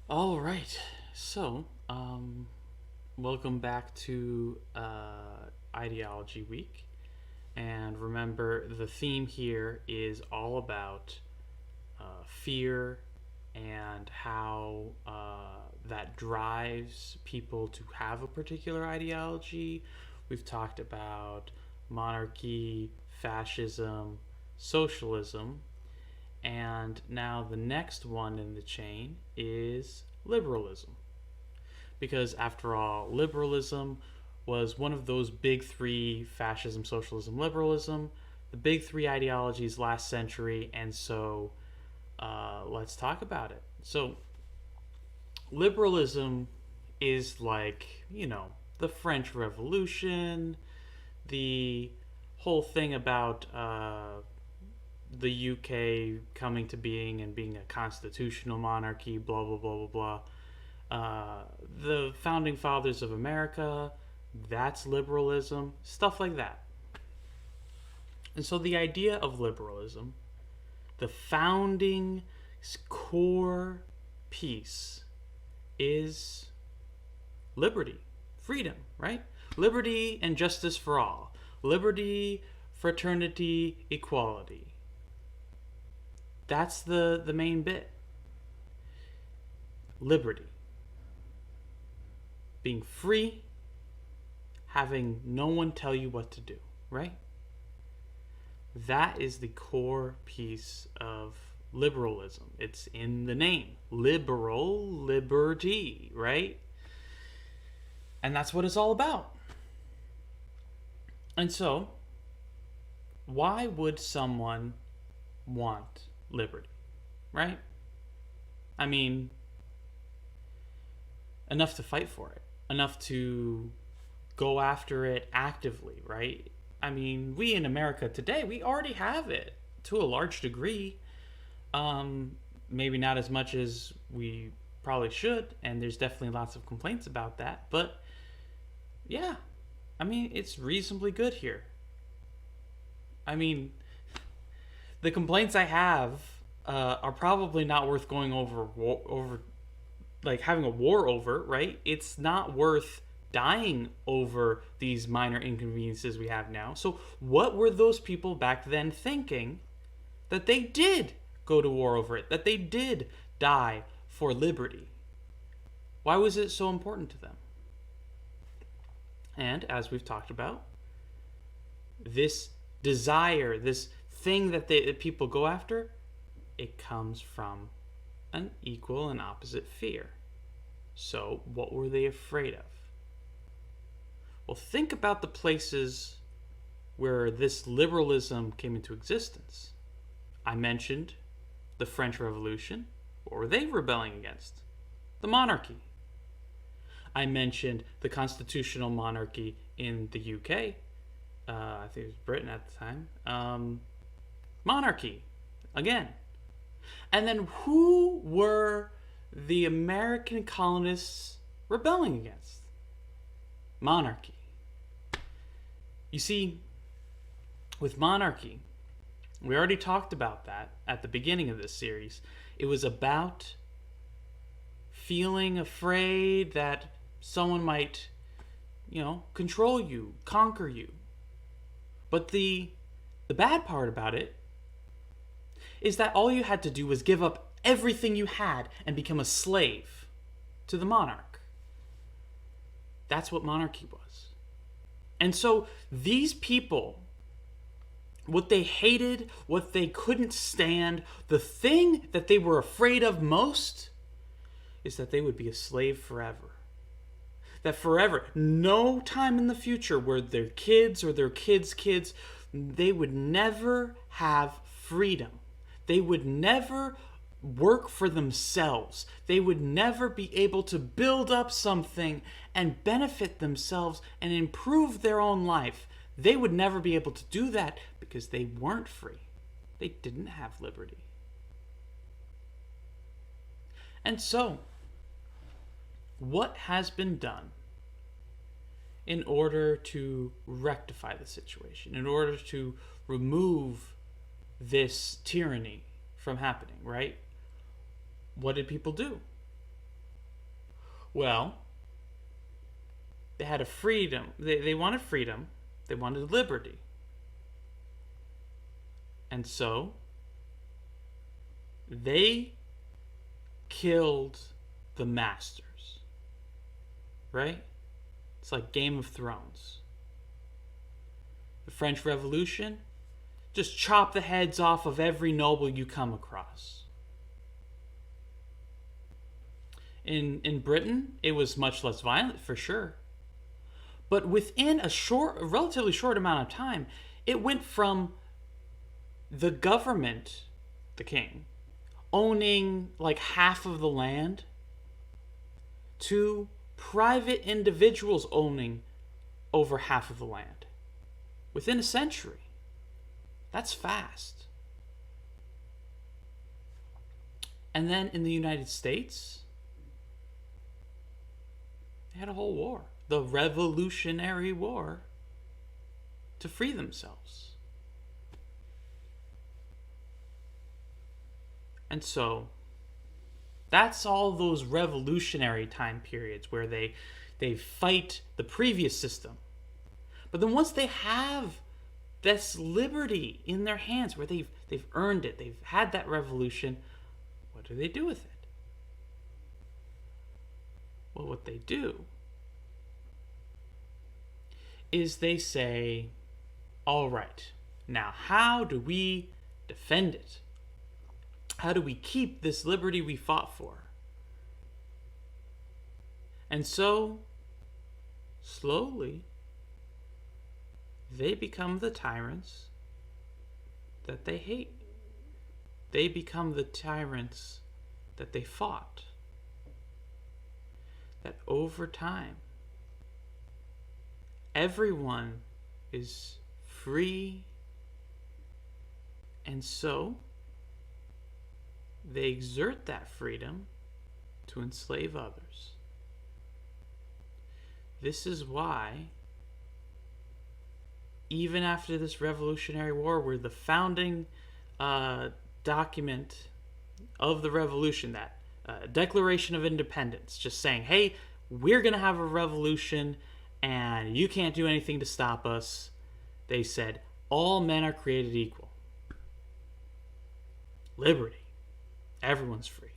All right. So, welcome back to Ideology Week. And remember, the theme here is all about fear and how that drives people to have a particular ideology. We've talked about monarchy, fascism, socialism, and now the next one in the chain is liberalism. Because after all, liberalism was one of those big three: fascism, socialism, liberalism, the big three ideologies last century. And so let's talk about it. So, liberalism is like, the French Revolution, the whole thing about the UK coming to being and being a constitutional monarchy, blah, blah, blah, blah, blah. The founding fathers of America, that's liberalism, stuff like that. And so the idea of liberalism, the founding core piece, is liberty, freedom, right? Liberty and justice for all. Liberty, fraternity, equality. That's the main bit. Liberty. Being free, having no one tell you what to do, right? That is the core piece of liberalism. It's in the name. Liberal, liberty, right? And that's what it's all about. And so, why would someone want liberty, right? I mean, enough to fight for it, enough to go after it actively, right? I mean, we in America today, we already have it to a large degree. Maybe not as much as we probably should, and there's definitely lots of complaints about that. But yeah, I mean, it's reasonably good here. I mean, the complaints I have are probably not worth going over, like having a war over, right? It's not worth dying over these minor inconveniences we have now. So what were those people back then thinking that they did go to war over it, that they did die for liberty? Why was it so important to them? And as we've talked about, this desire, this thing that people go after, it comes from an equal and opposite fear. So what were they afraid of? Well, think about the places where this liberalism came into existence. I mentioned the French Revolution. What were they rebelling against? The monarchy. I mentioned the constitutional monarchy in the UK. I think it was Britain at the time. Monarchy, again. And then who were the American colonists rebelling against? Monarchy. You see, with monarchy, we already talked about that at the beginning of this series. It was about feeling afraid that someone might, control you, conquer you. But the bad part about it is that all you had to do was give up everything you had and become a slave to the monarch. That's what monarchy was. And so these people, what they hated, what they couldn't stand, the thing that they were afraid of most is that they would be a slave forever. That forever, no time in the future where their kids or their kids' kids, they would never have freedom. They would never work for themselves. They would never be able to build up something and benefit themselves and improve their own life. They would never be able to do that because they weren't free. They didn't have liberty. And so, what has been done in order to rectify the situation, in order to remove this tyranny from happening, right? What did people do? Well, they had a freedom. They wanted freedom. They wanted liberty. And so they killed the masters. Right? It's like Game of Thrones. The French Revolution, just chop the heads off of every noble you come across. In Britain, it was much less violent for sure. But within a relatively short amount of time, it went from the government, the king, owning like half of the land to private individuals owning over half of the land. Within a century. That's fast. And then in the United States, they had a whole war. The Revolutionary War to free themselves. And so that's all those revolutionary time periods where they fight the previous system. But then once they have this liberty in their hands, where they've earned it, they've had that revolution, what do they do with it? Well, what they do is they say, all right, now how do we defend it? How do we keep this liberty we fought for? And so, slowly, they become the tyrants that they hate. They become the tyrants that they fought. That over time, everyone is free, and so they exert that freedom to enslave others. This is why, even after this Revolutionary War, where the founding document of the revolution, that Declaration of Independence, just saying, hey, we're going to have a revolution and you can't do anything to stop us. They said, all men are created equal. Liberty. Everyone's free.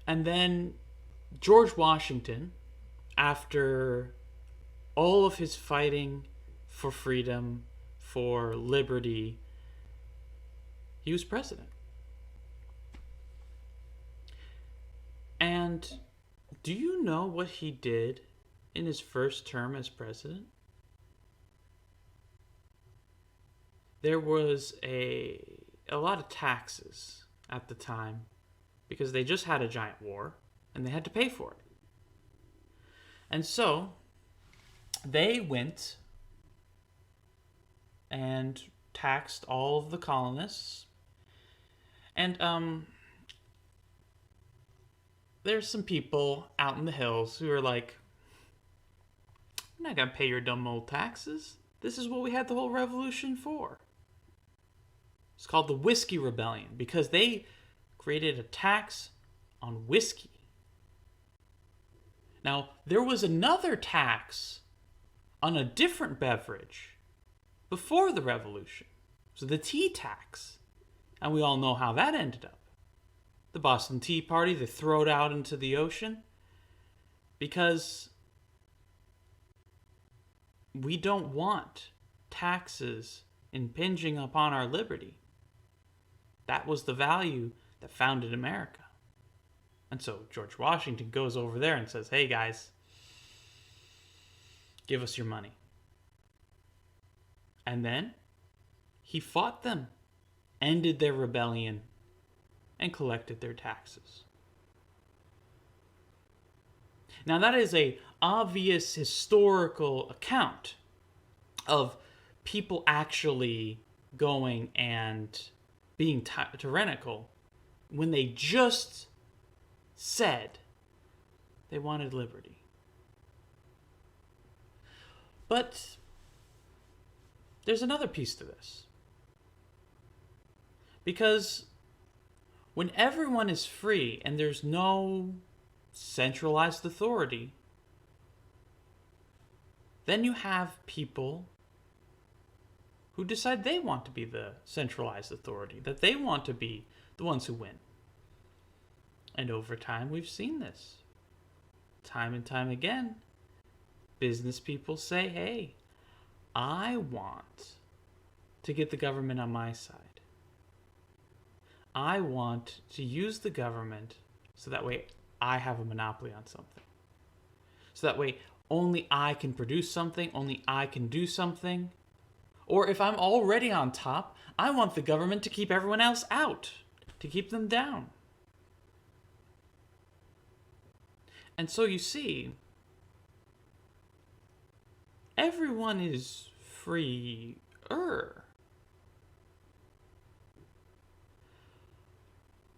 And then George Washington, after all of his fighting for freedom, for liberty, he was president. And do you know what he did in his first term as president? There was a lot of taxes at the time because they just had a giant war and they had to pay for it. And so they went and taxed all of the colonists. And there's some people out in the hills who are like, I'm not going to pay your dumb old taxes. This is what we had the whole revolution for. It's called the Whiskey Rebellion because they created a tax on whiskey. Now, there was another tax on a different beverage before the revolution. So the tea tax. And we all know how that ended up. The Boston Tea Party, they throw it out into the ocean because we don't want taxes impinging upon our liberty. That was the value that founded America. And so George Washington goes over there and says, hey guys, give us your money. And then he fought them, ended their rebellion, and collected their taxes. Now that is an obvious historical account of people actually going and being tyrannical when they just said they wanted liberty. But there's another piece to this. Because when everyone is free and there's no centralized authority, then you have people who decide they want to be the centralized authority, that they want to be the ones who win. And over time, we've seen this. Time and time again, business people say, hey, I want to get the government on my side. I want to use the government so that way I have a monopoly on something. So that way only I can produce something, only I can do something. Or if I'm already on top, I want the government to keep everyone else out, to keep them down. And so you see, everyone is freer.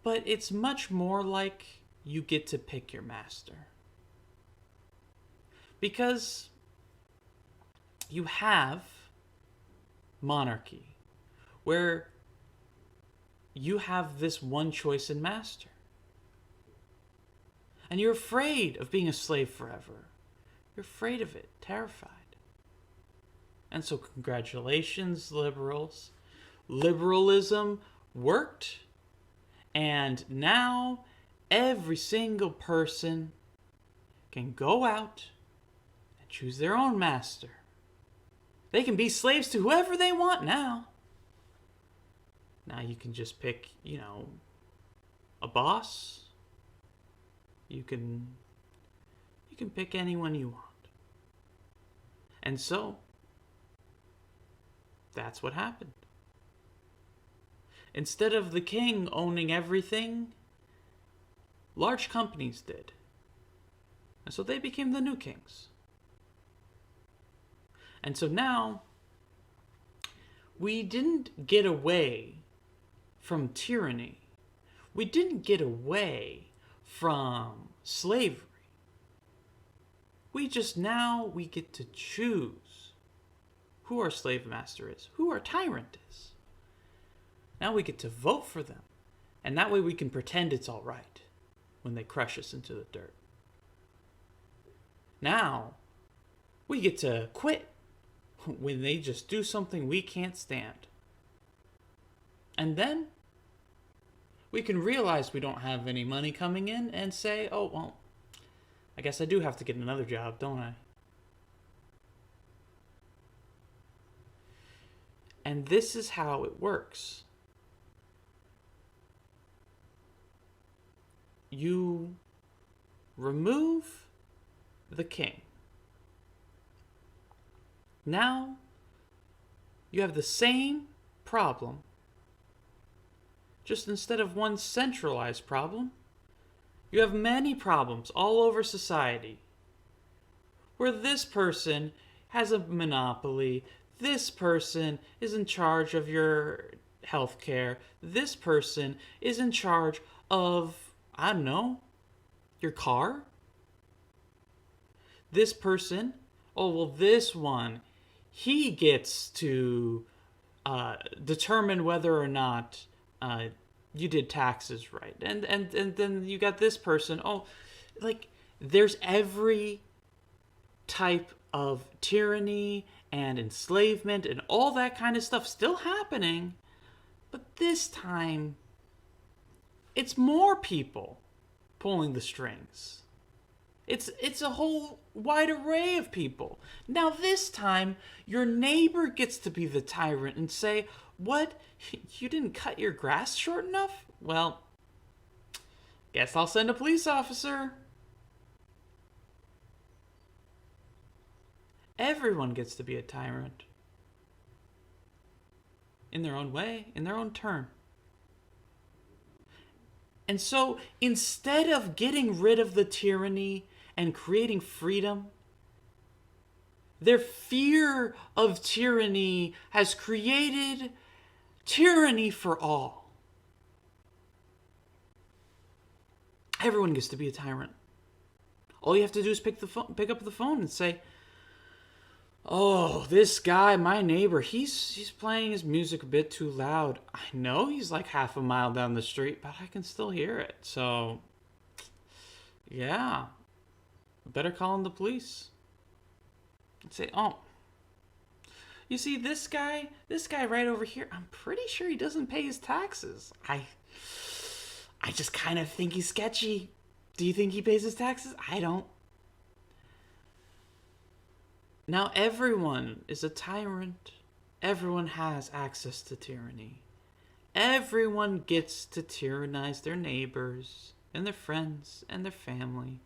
But it's much more like you get to pick your master. Because you have monarchy, where you have this one choice in master. And you're afraid of being a slave forever. You're afraid of it, terrified. And so congratulations, liberals. Liberalism worked, and now every single person can go out and choose their own master. They can be slaves to whoever they want now. Now you can just pick, a boss. You can pick anyone you want. And so, that's what happened. Instead of the king owning everything, large companies did. And so they became the new kings. And so now, we didn't get away from tyranny. We didn't get away from slavery. We get to choose who our slave master is, who our tyrant is. Now we get to vote for them. And that way we can pretend it's all right when they crush us into the dirt. Now, we get to quit when they just do something we can't stand. And then we can realize we don't have any money coming in and say, oh, well, I guess I do have to get another job, don't I? And this is how it works. You remove the king. Now, you have the same problem, just instead of one centralized problem, you have many problems all over society, where this person has a monopoly, this person is in charge of your health care, this person is in charge of, I don't know, your car. This person, this one, he gets to determine whether or not you did taxes right. And then you got this person, there's every type of tyranny and enslavement and all that kind of stuff still happening. But this time, it's more people pulling the strings. It's a whole wide array of people. Now this time, your neighbor gets to be the tyrant and say, what? You didn't cut your grass short enough? Well, guess I'll send a police officer. Everyone gets to be a tyrant. In their own way, in their own turn. And so, instead of getting rid of the tyranny and creating freedom, their fear of tyranny has created tyranny for all. Everyone gets to be a tyrant. All you have to do is pick up the phone and say, oh, this guy, my neighbor, he's playing his music a bit too loud. I know he's like half a mile down the street, but I can still hear it. So, Yeah. Better call in the police. And say, oh, you see this guy right over here, I'm pretty sure he doesn't pay his taxes. I just kind of think he's sketchy. Do you think he pays his taxes? I don't. Now everyone is a tyrant. Everyone has access to tyranny. Everyone gets to tyrannize their neighbors and their friends and their family.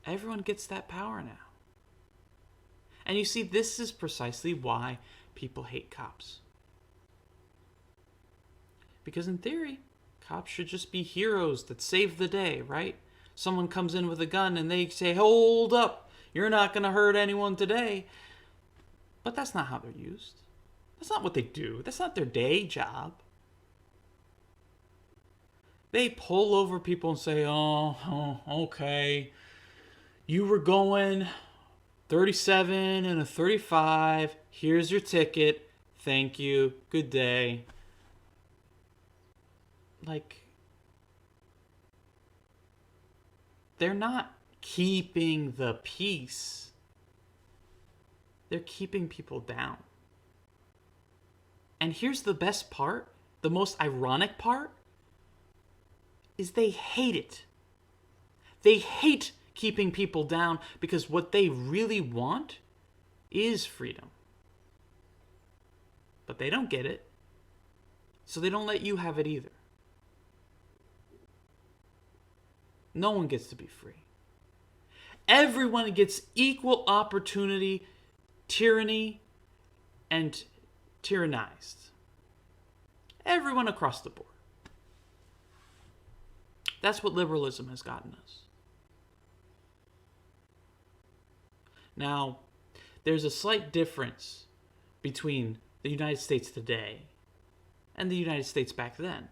Everyone gets that power now. And you see, this is precisely why people hate cops. Because in theory, cops should just be heroes that save the day, right? Someone comes in with a gun and they say, hold up, you're not going to hurt anyone today. But that's not how they're used. That's not what they do. That's not their day job. They pull over people and say, oh, okay, you were going 37 and a 35. Here's your ticket. Thank you. Good day. Like, they're not keeping the peace. They're keeping people down. And here's the best part, the most ironic part, is they hate it. They hate keeping people down because what they really want is freedom. But they don't get it, so they don't let you have it either. No one gets to be free. Everyone gets equal opportunity, tyranny, and tyrannized. Everyone across the board. That's what liberalism has gotten us. Now, there's a slight difference between the United States today and the United States back then.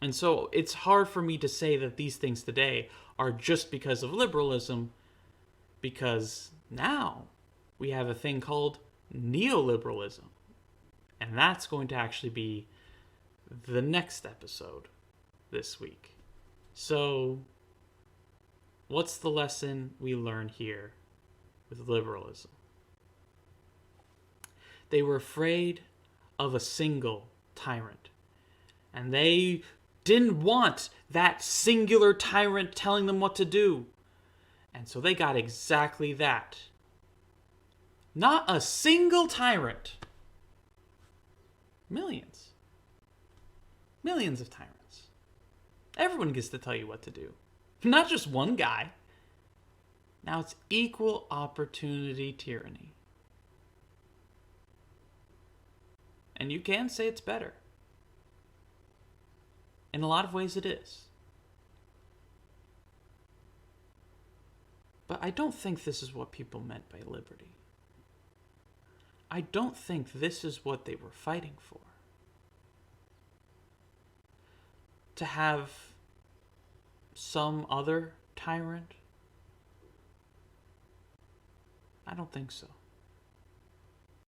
And so it's hard for me to say that these things today are just because of liberalism, because now we have a thing called neoliberalism. And that's going to actually be the next episode this week. So, what's the lesson we learn here with liberalism? They were afraid of a single tyrant. And they didn't want that singular tyrant telling them what to do. And so they got exactly that. Not a single tyrant. Millions. Millions of tyrants. Everyone gets to tell you what to do. Not just one guy. Now it's equal opportunity tyranny. And you can say it's better. In a lot of ways it is. But I don't think this is what people meant by liberty. I don't think this is what they were fighting for. To have some other tyrant? I don't think so.